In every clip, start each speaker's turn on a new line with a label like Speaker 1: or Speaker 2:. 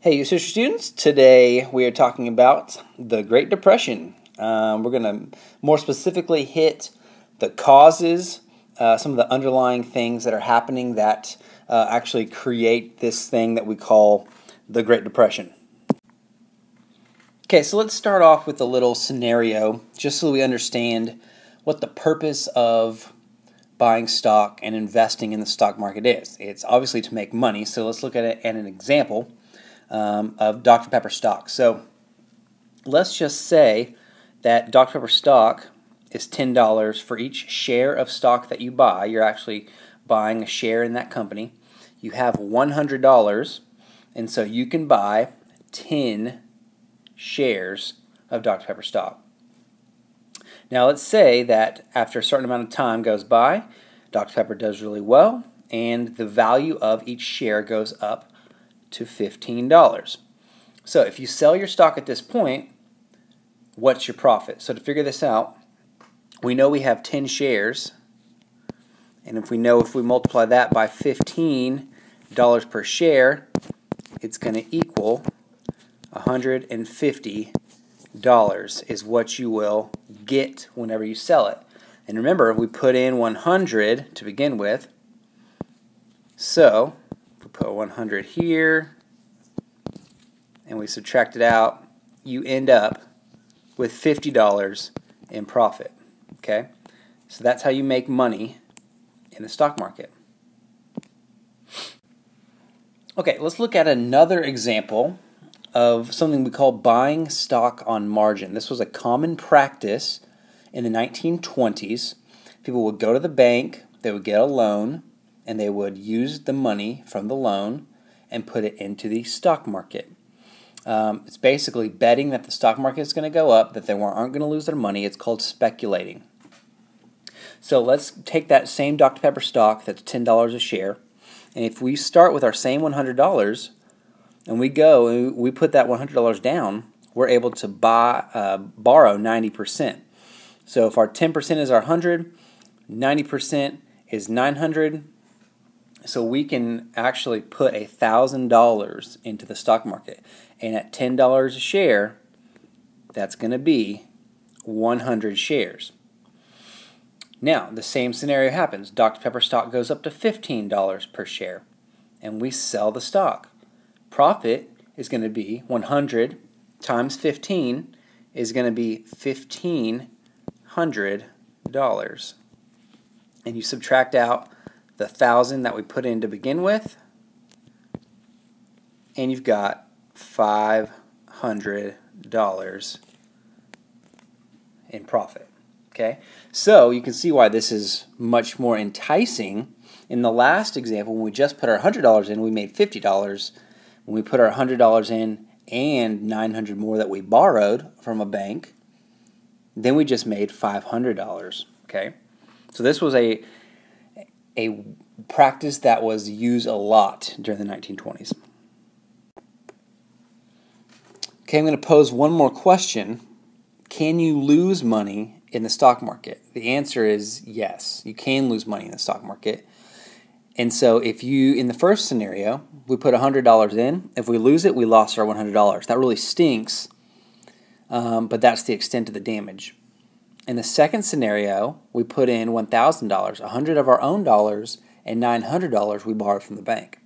Speaker 1: Hey, Sister students. Today we are talking about the Great Depression. We're going to more specifically hit the causes, some of the underlying things that are happening that actually create this thing that we call the Great Depression. Okay, so let's start off with a little scenario just so we understand what the purpose of buying stock and investing in the stock market is. It's obviously to make money, so let's look at it at an example of Dr. Pepper stock. So let's just say that Dr. Pepper stock is $10 for each share of stock that you buy. You're actually buying a share in that company. You have $100, and so you can buy 10 shares of Dr. Pepper stock. Now let's say that after a certain amount of time goes by, Dr. Pepper does really well, and the value of each share goes up to $15. So if you sell your stock at this point, what's your profit? So to figure this out, we know we have 10 shares, and if we multiply that by $15 per share, it's going to equal $150 is what you will get whenever you sell it. And remember, we put in 100 to begin with, so we put 100 here, and we subtract it out, you end up with $50 in profit. Okay? So that's how you make money in the stock market. Okay, let's look at another example of something we call buying stock on margin. This was a common practice in the 1920s. People would go to the bank, they would get a loan, and they would use the money from the loan and put it into the stock market. It's basically betting that the stock market is going to go up, that they aren't going to lose their money. It's called speculating. So let's take that same Dr. Pepper stock that's $10 a share, and if we start with our same $100 and we put that $100 down, we're able to borrow 90%. So if our 10% is our 100, 90% is 900. So we can actually put $1,000 into the stock market. And at $10 a share, that's going to be 100 shares. Now, the same scenario happens. Dr. Pepper stock goes up to $15 per share, and we sell the stock. Profit is going to be 100 times 15 is going to be $1,500. And you subtract out the 1,000 that we put in to begin with, and you've got $500 in profit. Okay, so you can see why this is much more enticing. In the last example, when we just put our $100 in, we made $50. When we put our $100 in and $900 more that we borrowed from a bank, then we just made $500. Okay, so this was a practice that was used a lot during the 1920s. Okay, I'm going to pose one more question. Can you lose money in the stock market? The answer is yes. You can lose money in the stock market. And so in the first scenario, we put $100 in. If we lose it, we lost our $100. That really stinks, but that's the extent of the damage. In the second scenario, we put in $1,000, 100 of our own dollars, and $900 we borrowed from the bank.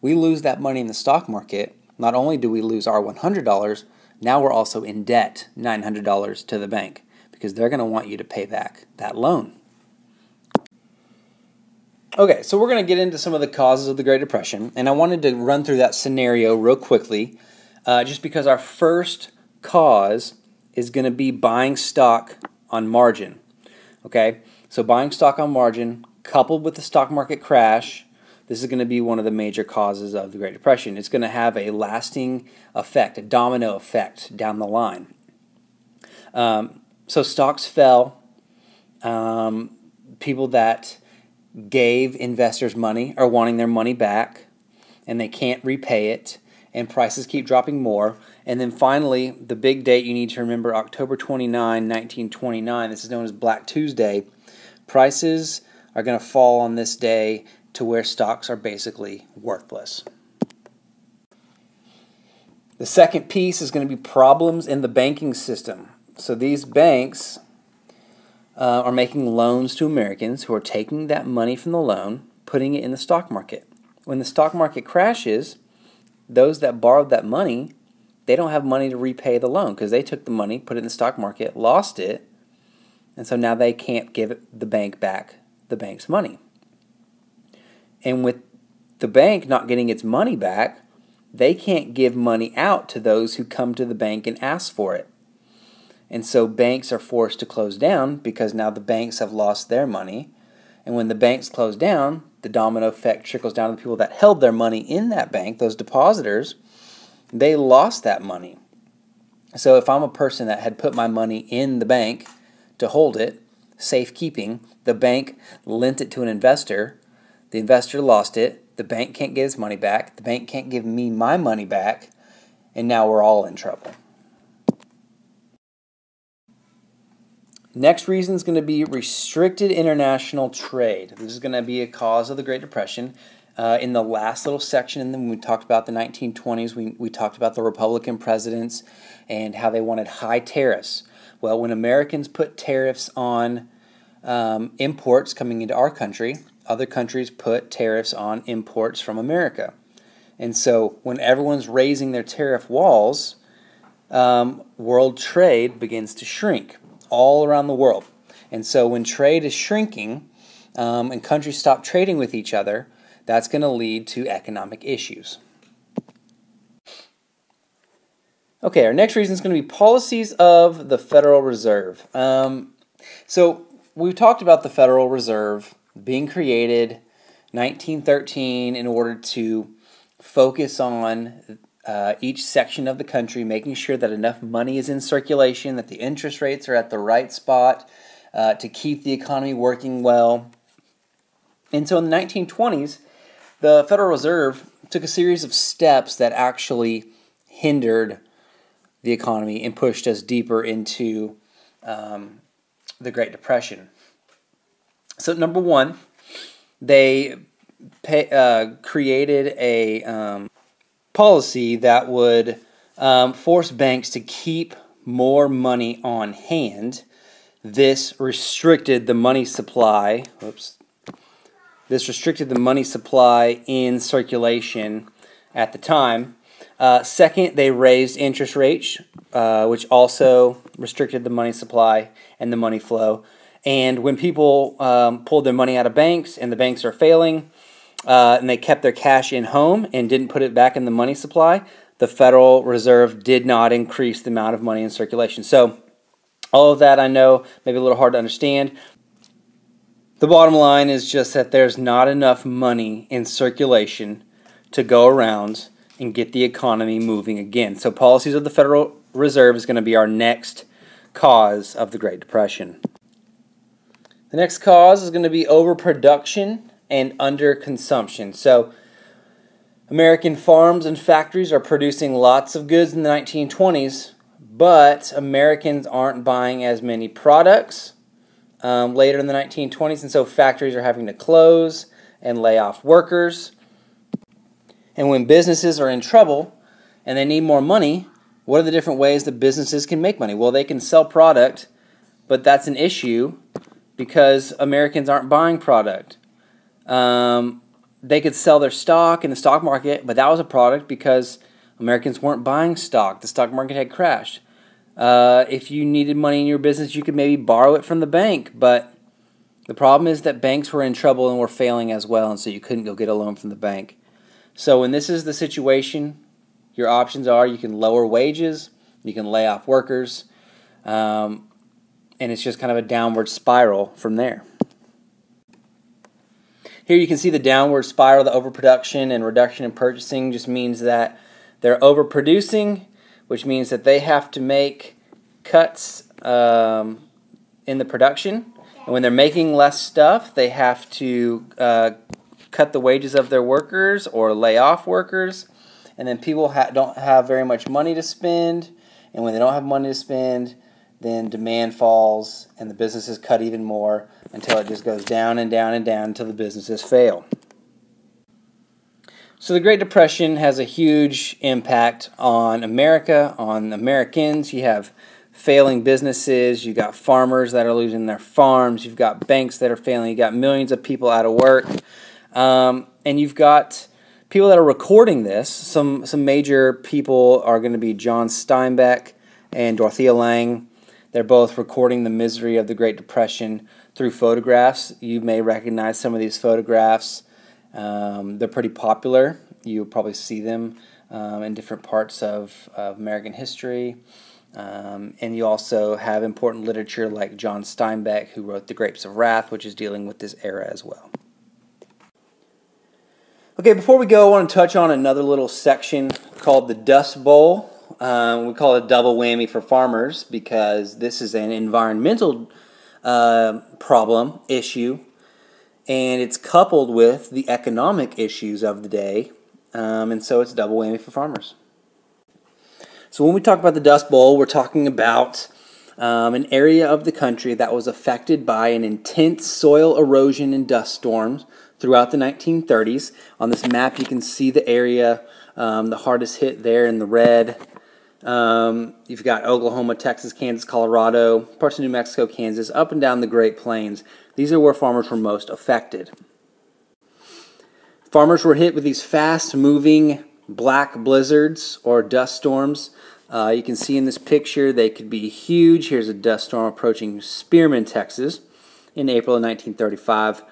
Speaker 1: We lose that money in the stock market. Not only do we lose our $100, now we're also in debt, $900 to the bank, because they're going to want you to pay back that loan. Okay, so we're going to get into some of the causes of the Great Depression, and I wanted to run through that scenario real quickly, just because our first cause is going to be buying stock on margin. Okay, so buying stock on margin coupled with the stock market crash, this is going to be one of the major causes of the Great Depression. It's going to have a lasting effect, a domino effect down the line. So stocks fell. People that gave investors money are wanting their money back, and they can't repay it, and prices keep dropping more. And then finally, the big date you need to remember, October 29, 1929, this is known as Black Tuesday. Prices are going to fall on this day to where stocks are basically worthless. The second piece is going to be problems in the banking system. So these banks are making loans to Americans who are taking that money from the loan, putting it in the stock market. When the stock market crashes, those that borrowed that money, they don't have money to repay the loan because they took the money, put it in the stock market, lost it, and so now they can't give the bank back the bank's money. And with the bank not getting its money back, they can't give money out to those who come to the bank and ask for it. And so banks are forced to close down because now the banks have lost their money. And when the banks close down, the domino effect trickles down to the people that held their money in that bank, those depositors. They lost that money. So if I'm a person that had put my money in the bank to hold it, safekeeping, the bank lent it to an investor, the investor lost it, the bank can't get its money back, the bank can't give me my money back, and now we're all in trouble. Next reason is going to be restricted international trade. This is going to be a cause of the Great Depression. In the last little section, and then when we talked about the 1920s, we talked about the Republican presidents and how they wanted high tariffs. Well, when Americans put tariffs on imports coming into our country, other countries put tariffs on imports from America. And so when everyone's raising their tariff walls, world trade begins to shrink all around the world. And so when trade is shrinking and countries stop trading with each other, that's going to lead to economic issues. Okay, our next reason is going to be policies of the Federal Reserve. So we've talked about the Federal Reserve being created 1913 in order to focus on each section of the country, making sure that enough money is in circulation, that the interest rates are at the right spot to keep the economy working well. And so in the 1920s, the Federal Reserve took a series of steps that actually hindered the economy and pushed us deeper into the Great Depression. So number one, they created a policy that would force banks to keep more money on hand. This restricted the money supply. This restricted the money supply in circulation at the time. Second, they raised interest rates, which also restricted the money supply and the money flow. And when people pulled their money out of banks and the banks are failing, and they kept their cash in home and didn't put it back in the money supply, the Federal Reserve did not increase the amount of money in circulation. So all of that I know may be a little hard to understand. The bottom line is just that there's not enough money in circulation to go around and get the economy moving again. So policies of the Federal Reserve is going to be our next cause of the Great Depression. The next cause is going to be overproduction and underconsumption. So American farms and factories are producing lots of goods in the 1920s, but Americans aren't buying as many products later in the 1920s, and so factories are having to close and lay off workers. And when businesses are in trouble and they need more money, what are the different ways that businesses can make money? Well, they can sell product, but that's an issue because Americans aren't buying product. They could sell their stock in the stock market, but that was a product because Americans weren't buying stock. The stock market had crashed. If you needed money in your business, you could maybe borrow it from the bank, but the problem is that banks were in trouble and were failing as well, and so you couldn't go get a loan from the bank. So when this is the situation, your options are you can lower wages, you can lay off workers, and it's just kind of a downward spiral from there. Here you can see the downward spiral, the overproduction and reduction in purchasing just means that they're overproducing, which means that they have to make cuts in the production. And when they're making less stuff, they have to cut the wages of their workers or lay off workers. And then people don't have very much money to spend. And when they don't have money to spend, then demand falls and the businesses cut even more until it just goes down and down and down until the businesses fail. So the Great Depression has a huge impact on America, on Americans. You have failing businesses, you've got farmers that are losing their farms, you've got banks that are failing, you've got millions of people out of work, and you've got people that are recording this. Some major people are going to be John Steinbeck and Dorothea Lange. They're both recording the misery of the Great Depression through photographs. You may recognize some of these photographs. They're pretty popular. You'll probably see them in different parts of American history. And you also have important literature like John Steinbeck, who wrote The Grapes of Wrath, which is dealing with this era as well. Okay, before we go, I want to touch on another little section called the Dust Bowl. We call it a double whammy for farmers because this is an environmental problem, issue, and it's coupled with the economic issues of the day, and so it's a double whammy for farmers. So when we talk about the Dust Bowl, we're talking about an area of the country that was affected by an intense soil erosion and dust storms throughout the 1930s. On this map, you can see the area, the hardest hit there in the red. You've got Oklahoma, Texas, Kansas, Colorado, parts of New Mexico, Kansas, up and down the Great Plains. These are where farmers were most affected. Farmers were hit with these fast-moving black blizzards or dust storms. You can see in this picture they could be huge. Here's a dust storm approaching Spearman, Texas in April of 1935.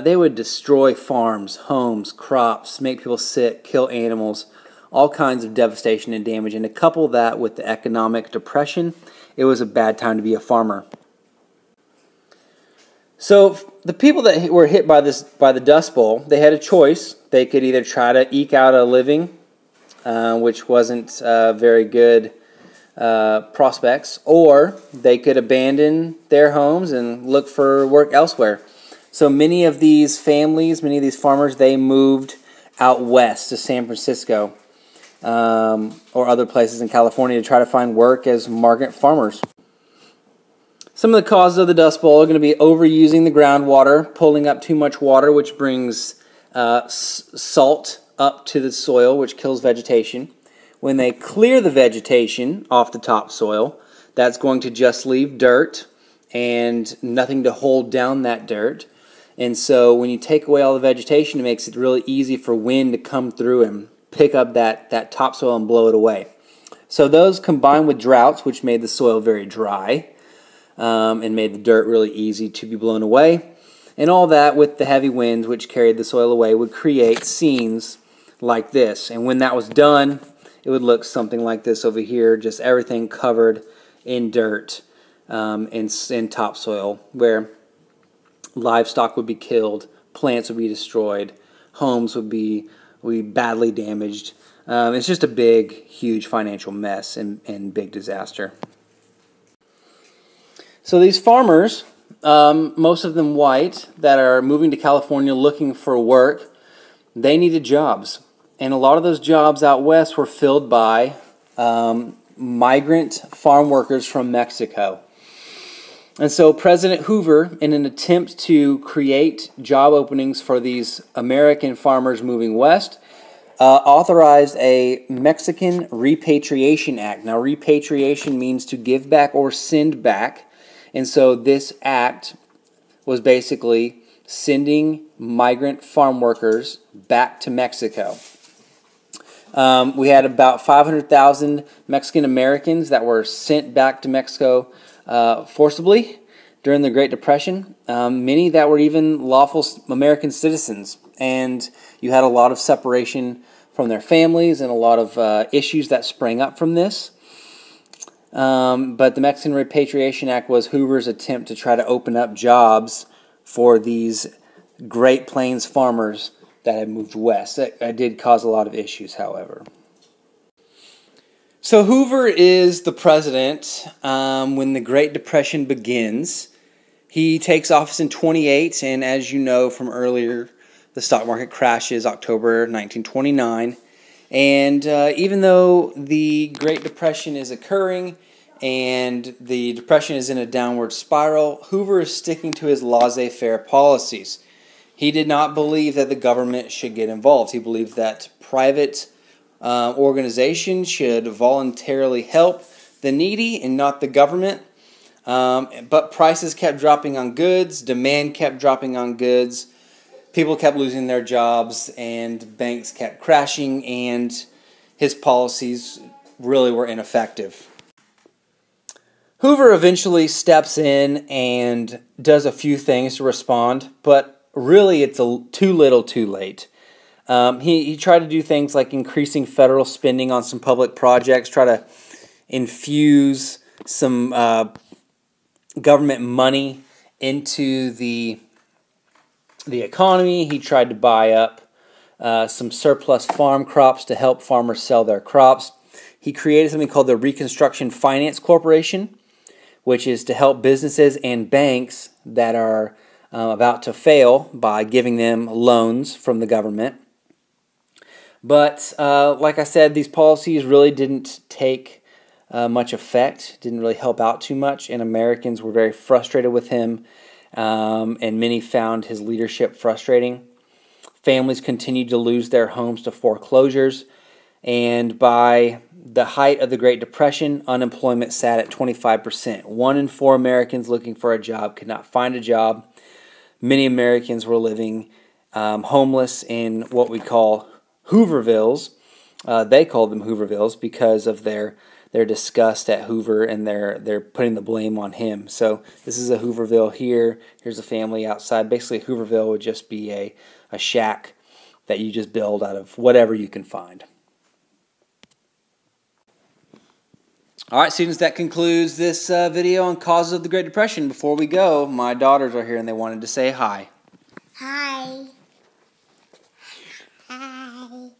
Speaker 1: They would destroy farms, homes, crops, make people sick, kill animals, all kinds of devastation and damage. And to couple that with the economic depression, it was a bad time to be a farmer. So the people that were hit by the Dust Bowl, they had a choice. They could either try to eke out a living, which wasn't very good prospects, or they could abandon their homes and look for work elsewhere. So many of these families, many of these farmers, they moved out west to San Francisco or other places in California to try to find work as migrant farmers. Some of the causes of the Dust Bowl are going to be overusing the groundwater, pulling up too much water, which brings salt up to the soil, which kills vegetation. When they clear the vegetation off the topsoil, that's going to just leave dirt and nothing to hold down that dirt. And so when you take away all the vegetation, it makes it really easy for wind to come through and pick up that topsoil and blow it away. So those combined with droughts, which made the soil very dry and made the dirt really easy to be blown away, and all that with the heavy winds which carried the soil away would create scenes like this. And when that was done, it would look something like this over here, just everything covered in dirt and topsoil, where livestock would be killed, plants would be destroyed, homes would be badly damaged. It's just a big, huge financial mess and big disaster. So these farmers, most of them white, that are moving to California looking for work, they needed jobs. And a lot of those jobs out west were filled by migrant farm workers from Mexico. And so President Hoover, in an attempt to create job openings for these American farmers moving west, authorized a Mexican Repatriation Act. Now, repatriation means to give back or send back. And so this act was basically sending migrant farm workers back to Mexico. We had about 500,000 Mexican Americans that were sent back to Mexico forcibly during the Great Depression. Many that were even lawful American citizens. And you had a lot of separation from their families and a lot of issues that sprang up from this. But the Mexican Repatriation Act was Hoover's attempt to try to open up jobs for these Great Plains farmers that had moved west. That did cause a lot of issues, however. So Hoover is the president when the Great Depression begins. He takes office in 1928, and as you know from earlier, the stock market crashes October 1929. And even though the Great Depression is occurring and the Depression is in a downward spiral, Hoover is sticking to his laissez-faire policies. He did not believe that the government should get involved. He believed that private organizations should voluntarily help the needy and not the government. But prices kept dropping on goods, demand kept dropping on goods, people kept losing their jobs, and banks kept crashing, and his policies really were ineffective. Hoover eventually steps in and does a few things to respond, but really it's too little too late. He tried to do things like increasing federal spending on some public projects, try to infuse some government money into the economy. He tried to buy up some surplus farm crops to help farmers sell their crops. He created something called the Reconstruction Finance Corporation, which is to help businesses and banks that are about to fail by giving them loans from the government. But like I said, these policies really didn't take much effect, didn't really help out too much, and Americans were very frustrated with him, and many found his leadership frustrating. Families continued to lose their homes to foreclosures, and by the height of the Great Depression, unemployment sat at 25%. 1 in 4 Americans looking for a job could not find a job. Many Americans were living homeless in what we call Hoovervilles. They called them Hoovervilles because of their disgust at Hoover, and they're putting the blame on him. So this is a Hooverville here. Here's a family outside. Basically, Hooverville would just be a shack that you just build out of whatever you can find. All right, students, that concludes this video on causes of the Great Depression. Before we go, my daughters are here and they wanted to say hi.
Speaker 2: Hi. Hi.